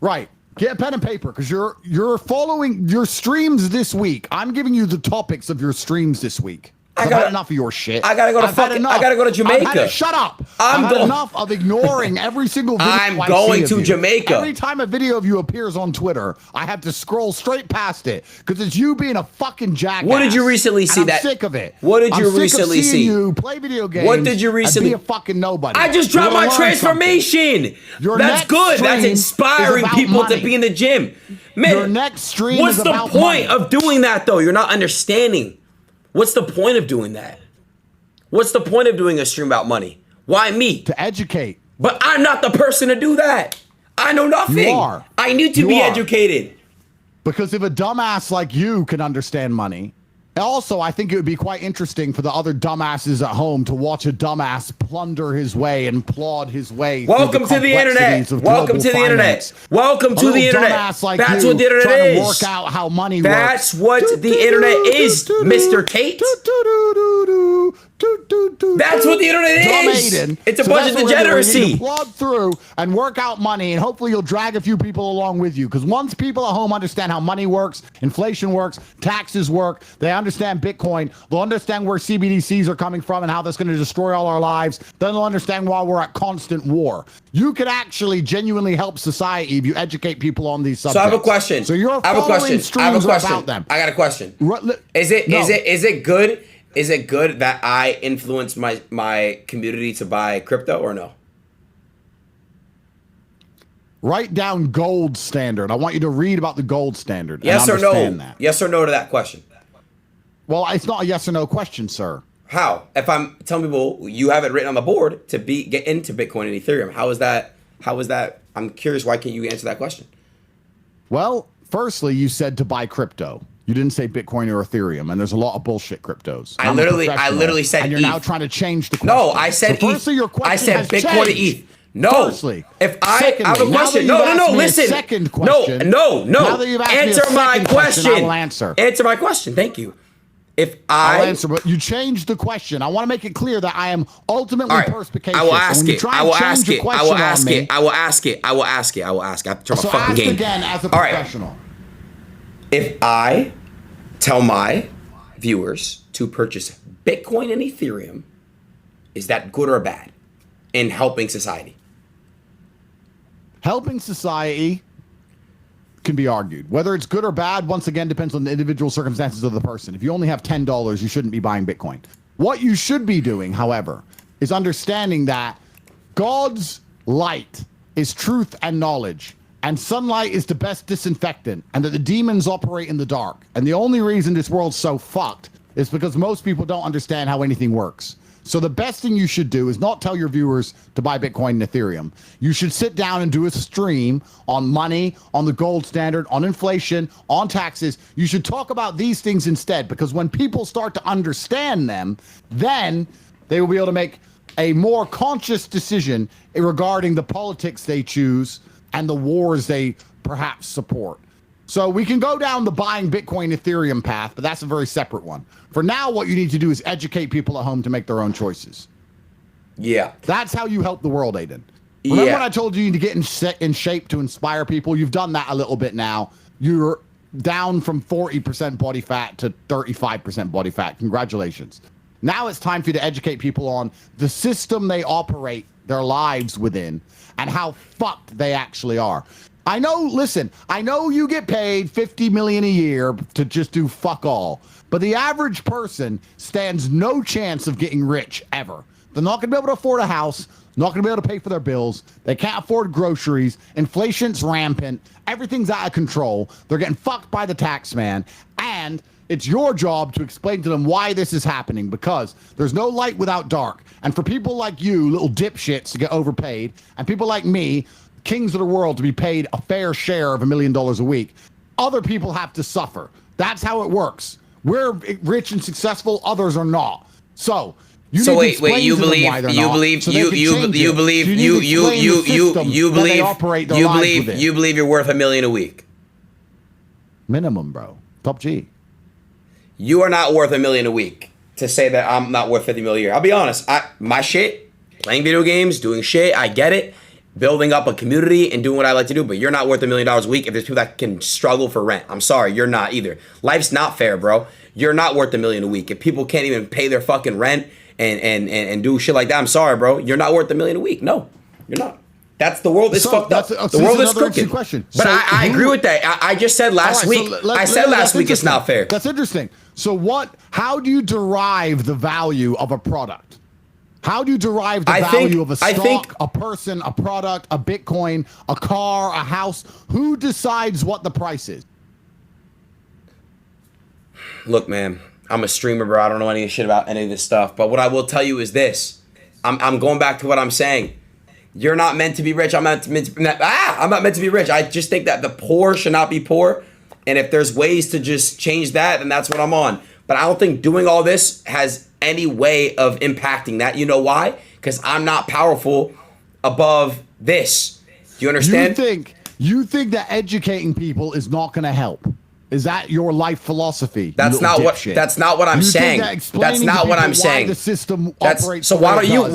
Right. Get a pen and paper because you're following your streams this week. I'm giving you the topics of your streams this week. I've had enough of your shit. I gotta go to Jamaica. Shut up. I've had enough of ignoring every single video. I'm going to Jamaica. Every time a video of you appears on Twitter, I have to scroll straight past it because it's you being a fucking jackass. What did you recently see? I'm sick of it. What did you recently see? You play video games. What did you recently? Be a fucking nobody. I just dropped my transformation. That's good. That's inspiring people to be in the gym. Man, your next stream what's the point of doing that though? You're not understanding. What's the point of doing that? What's the point of doing a stream about money? Why me? To educate. But I'm not the person to do that. I know nothing. You are. I need to be educated. Because if a dumbass like you can understand money, also, I think it would be quite interesting for the other dumbasses at home to watch a dumbass plunder his way and plod his way. Welcome to the internet. Welcome to the internet. Welcome to the internet. Like that's what the internet is. To work out how money that's works. What the internet is, Mr. Tate. That's what the internet is. Aiden. It's a bunch of degeneracy. You plod through and work out money, and hopefully you'll drag a few people along with you. Because once people at home understand how money works, inflation works, taxes work, they understand Bitcoin, they'll understand where CBDCs are coming from and how that's going to destroy all our lives. Then they'll understand why we're at constant war. You could actually genuinely help society if you educate people on these subjects. So I have a question. So you're following streams about them. I got a question. Is it good? Is it good that I influence my community to buy crypto or no? Write down gold standard. I want you to read about the gold standard. Yes or no? That. Yes or no to that question? Well, it's not a yes or no question, sir. How? If I'm telling people you have it written on the board to get into Bitcoin and Ethereum, how is that? I'm curious. Why can't you answer that question? Well, firstly, you said to buy crypto. You didn't say Bitcoin or Ethereum, and there's a lot of bullshit cryptos. I literally said and you're ETH. now trying to change the question. No, I said so firstly, ETH. Your question I said Bitcoin to ETH. No. Firstly, if I have a question, no, listen. Second question. No. Now that you've asked answer me a my question. I will answer. Answer my question. Thank you. I'll answer, but you changed the question. I want to make it clear that I am ultimately perspicacious. I will ask it. I will ask it. I will ask it. I will ask it. I will ask it. I will ask it. I have to turn my fucking game. Again as a professional. If I tell my viewers to purchase Bitcoin and Ethereum, is that good or bad in helping society? Helping society can be argued. Whether it's good or bad, once again, depends on the individual circumstances of the person. If you only have $10, you shouldn't be buying Bitcoin. What you should be doing, however, is understanding that God's light is truth and knowledge, and sunlight is the best disinfectant, and that the demons operate in the dark. And the only reason this world's so fucked is because most people don't understand how anything works. So the best thing you should do is not tell your viewers to buy Bitcoin and Ethereum. You should sit down and do a stream on money, on the gold standard, on inflation, on taxes. You should talk about these things instead, because when people start to understand them, then they will be able to make a more conscious decision regarding the politics they choose and the wars they perhaps support. So we can go down the buying Bitcoin Ethereum path, but that's a very separate one. For now, what you need to do is educate people at home to make their own choices. Yeah. That's how you help the world, Adin. Remember when I told you to get in shape to inspire people? You've done that a little bit now. You're down from 40% body fat to 35% body fat. Congratulations. Now it's time for you to educate people on the system they operate their lives within and how fucked they actually are. I know you get paid $50 million a year to just do fuck all, but the average person stands no chance of getting rich ever. They're not going to be able to afford a house, not going to be able to pay for their bills. They can't afford groceries. Inflation's rampant. Everything's out of control. They're getting fucked by the tax man. And it's your job to explain to them why this is happening, because there's no light without dark. And for people like you, little dipshits, to get overpaid, and people like me, kings of the world, to be paid a fair share of $1 million a week, other people have to suffer. That's how it works. We're rich and successful, others are not. So you believe you're worth $1 million a week? Minimum, bro. Top G. You are not worth $1 million a week to say that I'm not worth $50 million a year. I'll be honest. My shit, playing video games, doing shit, I get it. building up a community and doing what I like to do, but you're not worth $1 million a week if there's people that can struggle for rent. I'm sorry, you're not either. Life's not fair, bro. You're not worth $1 million a week. If people can't even pay their fucking rent and do shit like that, I'm sorry, bro. You're not worth $1 million a week. No, you're not. That's the world is fucked up. The world is crooked. Question. But so I agree with that. I just said last week. I said last week it's not fair. That's interesting. So how do you derive the value of a product? How do you derive the value of a stock, a person, a product, a Bitcoin, a car, a house? Who decides what the price is? Look, man, I'm a streamer, bro. I don't know any shit about any of this stuff. But what I will tell you is this. I'm going back to what I'm saying. You're not meant to be rich. I'm not meant to be rich. I just think that the poor should not be poor. And if there's ways to just change that, then that's what I'm on. But I don't think doing all this has any way of impacting that. You know why? Because I'm not powerful above this. Do you understand? You think that educating people is not going to help? Is that your life philosophy? That's not what I'm saying. That's not what I'm saying. The system operates. So why don't you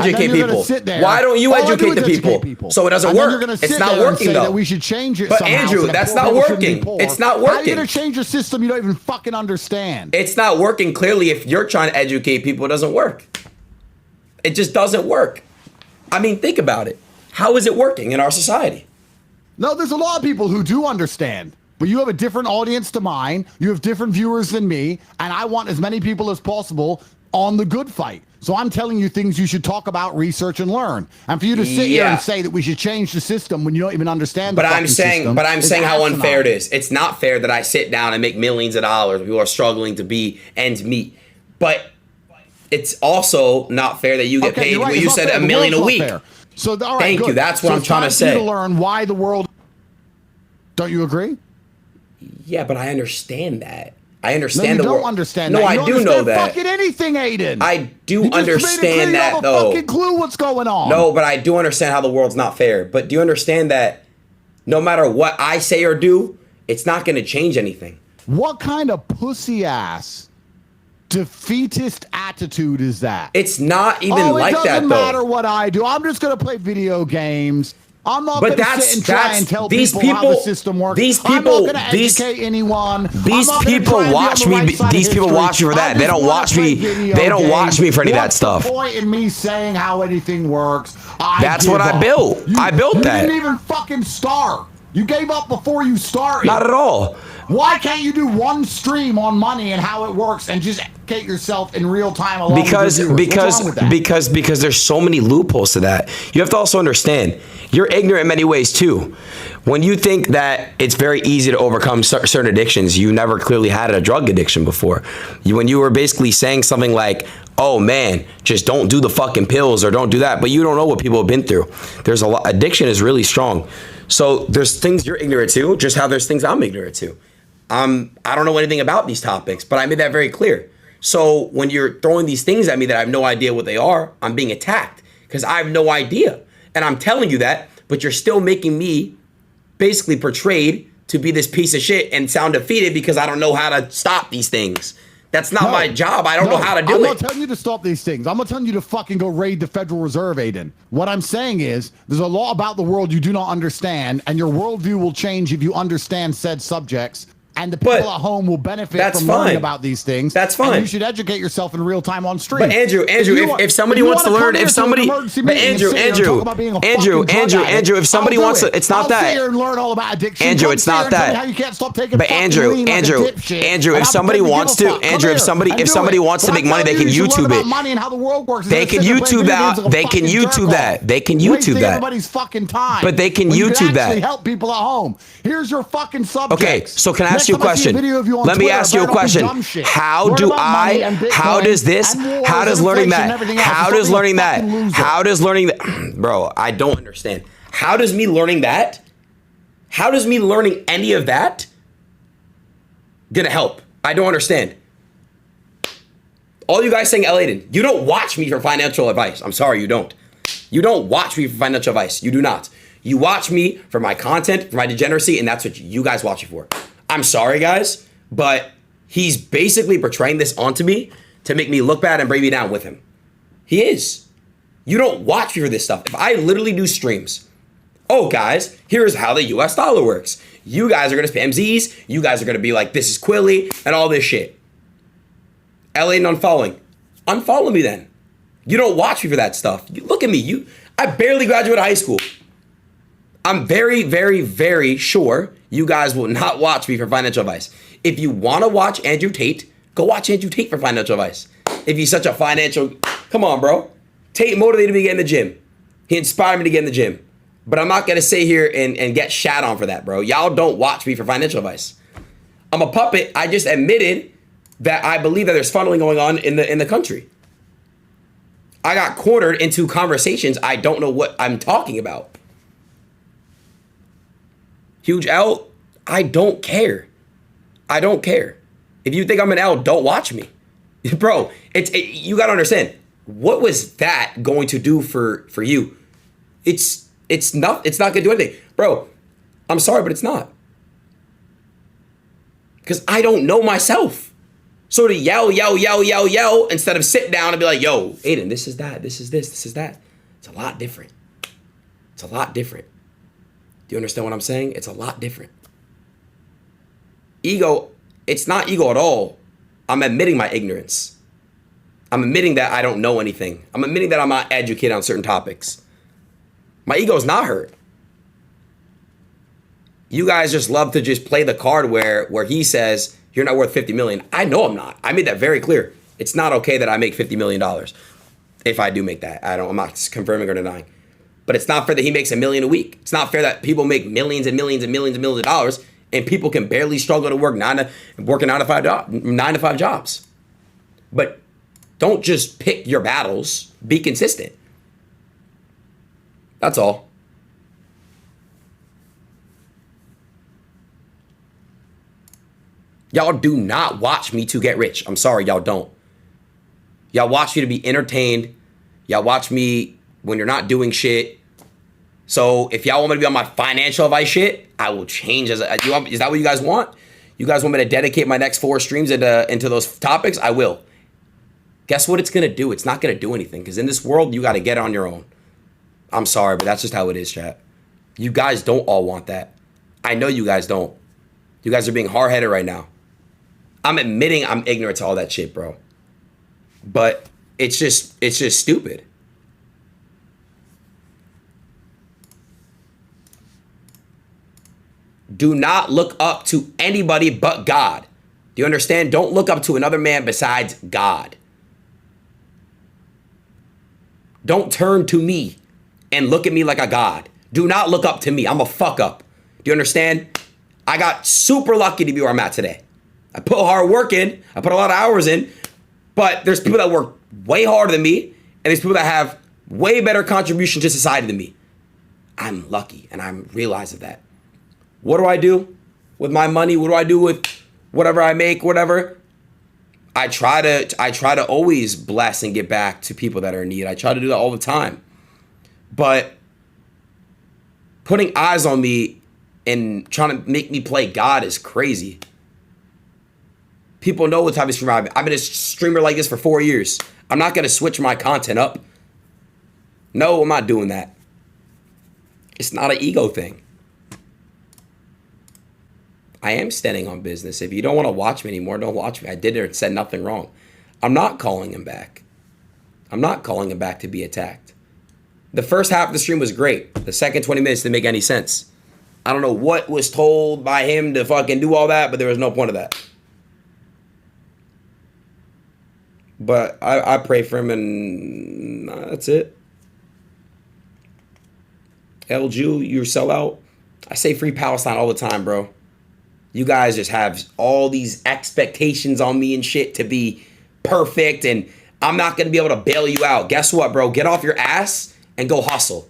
educate people? Why don't you educate the people? So it doesn't work. It's not working though. That we should change it. But Andrew, that's not working. It's not working. How are you gonna change a system you don't even fucking understand? It's not working. Clearly, if you're trying to educate people, it doesn't work. It just doesn't work. I mean, think about it. How is it working in our society? No, there's a lot of people who do understand, but you have a different audience to mine. You have different viewers than me, and I want as many people as possible on the good fight. So I'm telling you things you should talk about, research, and learn. And for you to sit here and say that we should change the system when you don't even understand the system. But I'm saying how unfair it is. It's not fair that I sit down and make millions of dollars. People are struggling to be ends meet. But it's also not fair that you get paid. Right. You said $1 million a week. Fair. So all right, thank you. That's what I'm trying to say. To learn why the world. Don't you agree? Yeah, but I understand that. I understand the world. You don't understand that. No, I do know that. Fucking anything, Adin. I do understand that, though. You have a fucking clue what's going on. No, but I do understand how the world's not fair. But do you understand that no matter what I say or do, it's not going to change anything? What kind of pussy ass defeatist attitude is that? It's not even like that, though. It doesn't matter what I do. I'm just going to play video games. I'm not going to sit and try and tell people how the system works. I'm not going to educate anyone. These people watch me. These people watch me for that. They don't watch me. They don't watch me for any of that stuff. What's the point in me saying how anything works? That's what I built. I built that. You didn't even fucking start. You gave up before you started. Not at all. Why can't you do one stream on money and how it works and just educate yourself in real time along with your viewers? Because there's so many loopholes to that. You have to also understand, you're ignorant in many ways too. When you think that it's very easy to overcome certain addictions, you never clearly had a drug addiction before. When you were basically saying something like, oh man, just don't do the fucking pills or don't do that, but you don't know what people have been through. There's a lot. Addiction is really strong. So there's things you're ignorant to, just how there's things I'm ignorant to. I don't know anything about these topics, but I made that very clear. So when you're throwing these things at me that I have no idea what they are, I'm being attacked because I have no idea. And I'm telling you that, but you're still making me basically portrayed to be this piece of shit and sound defeated because I don't know how to stop these things. That's not my job. I don't know how to do it. I'm not telling you to stop these things. I'm not telling you to fucking go raid the Federal Reserve, Adin. What I'm saying is there's a lot about the world you do not understand, and your worldview will change if you understand said subjects. And the people at home will benefit from learning about these things. That's fine. And you should educate yourself in real time on stream. But Andrew, if somebody wants to learn, if somebody, but Andrew, if somebody wants to, it's not that. I'll sit here and learn all about addiction. Andrew, it's not that. How you can't stop taking. But Andrew, if somebody wants to, if somebody wants to make money, they can YouTube it. They can YouTube that. They can YouTube that. They can YouTube that. Everybody's fucking time. But they can YouTube that. Help people at home. Here's your fucking subject. Okay, so can I ask you a question? Let me ask you a question. How does learning that, bro, I don't understand. How does me learning any of that gonna help? I don't understand. All you guys saying, Adin, you don't watch me for financial advice. I'm sorry, you don't. You don't watch me for financial advice. You do not. You watch me for my content, for my degeneracy, and that's what you guys watch me for. I'm sorry, guys, but he's basically portraying this onto me to make me look bad and bring me down with him. He is. You don't watch me for this stuff. If I literally do streams, oh, guys, here's how the US dollar works. You guys are going to spam Z's. You guys are going to be like, this is Quilly and all this shit. LA and unfollowing. Unfollow me then. You don't watch me for that stuff. Look at me. I barely graduated high school. I'm very, very, very sure you guys will not watch me for financial advice. If you want to watch Andrew Tate, go watch Andrew Tate for financial advice. If he's such a financial, come on, bro. Tate motivated me to get in the gym. He inspired me to get in the gym. But I'm not going to sit here and get shat on for that, bro. Y'all don't watch me for financial advice. I'm a puppet. I just admitted that I believe that there's funneling going on in the country. I got cornered into conversations I don't know what I'm talking about. Huge L, I don't care. I don't care. If you think I'm an L, don't watch me. Bro, you got to understand, what was that going to do for you? It's not going to do anything. Bro, I'm sorry, but it's not. Because I don't know myself. So to yell instead of sit down and be like, yo, Adin, this is that, this is this, this is that. It's a lot different. It's a lot different. Do you understand what I'm saying? It's a lot different. Ego, it's not ego at all. I'm admitting my ignorance. I'm admitting that I don't know anything. I'm admitting that I'm not educated on certain topics. My ego is not hurt. You guys just love to just play the card where he says, you're not worth 50 million. I know I'm not. I made that very clear. It's not okay that I make $50 million. If I do make that, I'm not confirming or denying. But it's not fair that he makes $1 million a week. It's not fair that people make millions and millions and millions and millions of dollars and people can barely struggle to work 9 to 5 jobs. But don't just pick your battles. Be consistent. That's all. Y'all do not watch me to get rich. I'm sorry, y'all don't. Y'all watch me to be entertained. Y'all watch me when you're not doing shit. So if y'all want me to be on my financial advice shit, I will change. Is that what you guys want? You guys want me to dedicate my next 4 streams into those topics? I will. Guess what it's going to do? It's not going to do anything because in this world, you got to get it on your own. I'm sorry, but that's just how it is, chat. You guys don't all want that. I know you guys don't. You guys are being hard-headed right now. I'm admitting I'm ignorant to all that shit, bro. But it's just stupid. Do not look up to anybody but God. Do you understand? Don't look up to another man besides God. Don't turn to me and look at me like a god. Do not look up to me. I'm a fuck up. Do you understand? I got super lucky to be where I'm at today. I put hard work in. I put a lot of hours in. But there's people that work way harder than me. And there's people that have way better contribution to society than me. I'm lucky and I'm realized of that. What do I do with my money? What do I do with whatever I make, whatever? I try to always bless and give back to people that are in need. I try to do that all the time. But putting eyes on me and trying to make me play God is crazy. People know what type of streamer I've been. I've been a streamer like this for 4 years. I'm not going to switch my content up. No, I'm not doing that. It's not an ego thing. I am standing on business. If you don't want to watch me anymore, don't watch me. I did it, said nothing wrong. I'm not calling him back. I'm not calling him back to be attacked. The first half of the stream was great. The second 20 minutes didn't make any sense. I don't know what was told by him to fucking do all that, but there was no point of that. But I pray for him and that's it. El Jew, you're a sellout. I say free Palestine all the time, bro. You guys just have all these expectations on me and shit to be perfect, and I'm not going to be able to bail you out. Guess what, bro? Get off your ass and go hustle.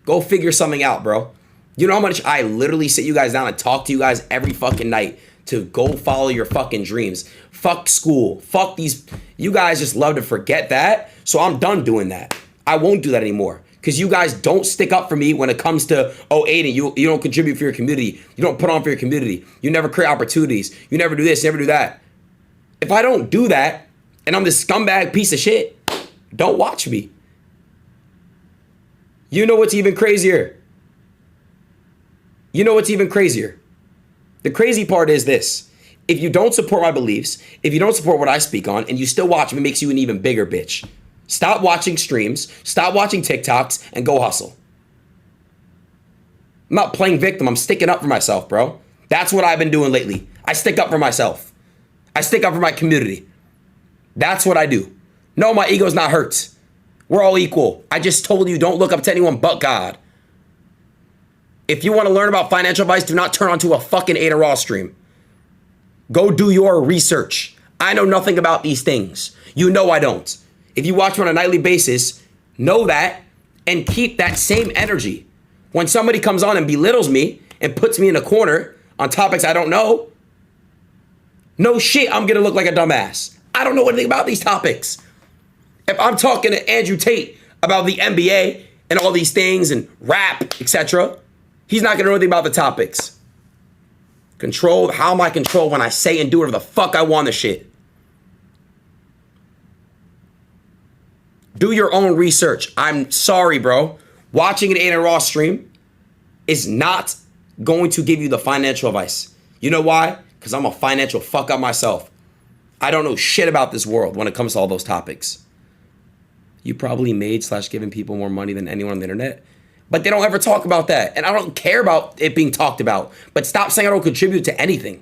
Go figure something out, bro. You know how much I literally sit you guys down and talk to you guys every fucking night to go follow your fucking dreams. Fuck school. Fuck these. You guys just love to forget that, so I'm done doing that. I won't do that anymore. Because you guys don't stick up for me when it comes to, oh, Adin, you don't contribute for your community. You don't put on for your community. You never create opportunities. You never do this, you never do that. If I don't do that, and I'm this scumbag piece of shit, don't watch me. You know what's even crazier? You know what's even crazier? The crazy part is this. If you don't support my beliefs, if you don't support what I speak on, and you still watch me, it makes you an even bigger bitch. Stop watching streams, stop watching TikToks, and go hustle. I'm not playing victim. I'm sticking up for myself, bro. That's what I've been doing lately. I stick up for myself. I stick up for my community. That's what I do. No, my ego's not hurt. We're all equal. I just told you don't look up to anyone but God. If you want to learn about financial advice, do not turn onto a fucking Adin Ross stream. Go do your research. I know nothing about these things. You know I don't. If you watch me on a nightly basis, know that and keep that same energy. When somebody comes on and belittles me and puts me in a corner on topics I don't know, no shit, I'm gonna look like a dumbass. I don't know anything about these topics. If I'm talking to Andrew Tate about the NBA and all these things and rap, etc., he's not gonna know anything about the topics. Control, how am I controlled when I say and do whatever the fuck I want to shit? Do your own research. I'm sorry, bro. Watching an Adin Ross stream is not going to give you the financial advice. You know why? Because I'm a financial fuck up myself. I don't know shit about this world when it comes to all those topics. You probably made / giving people more money than anyone on the internet. But they don't ever talk about that. And I don't care about it being talked about. But stop saying I don't contribute to anything.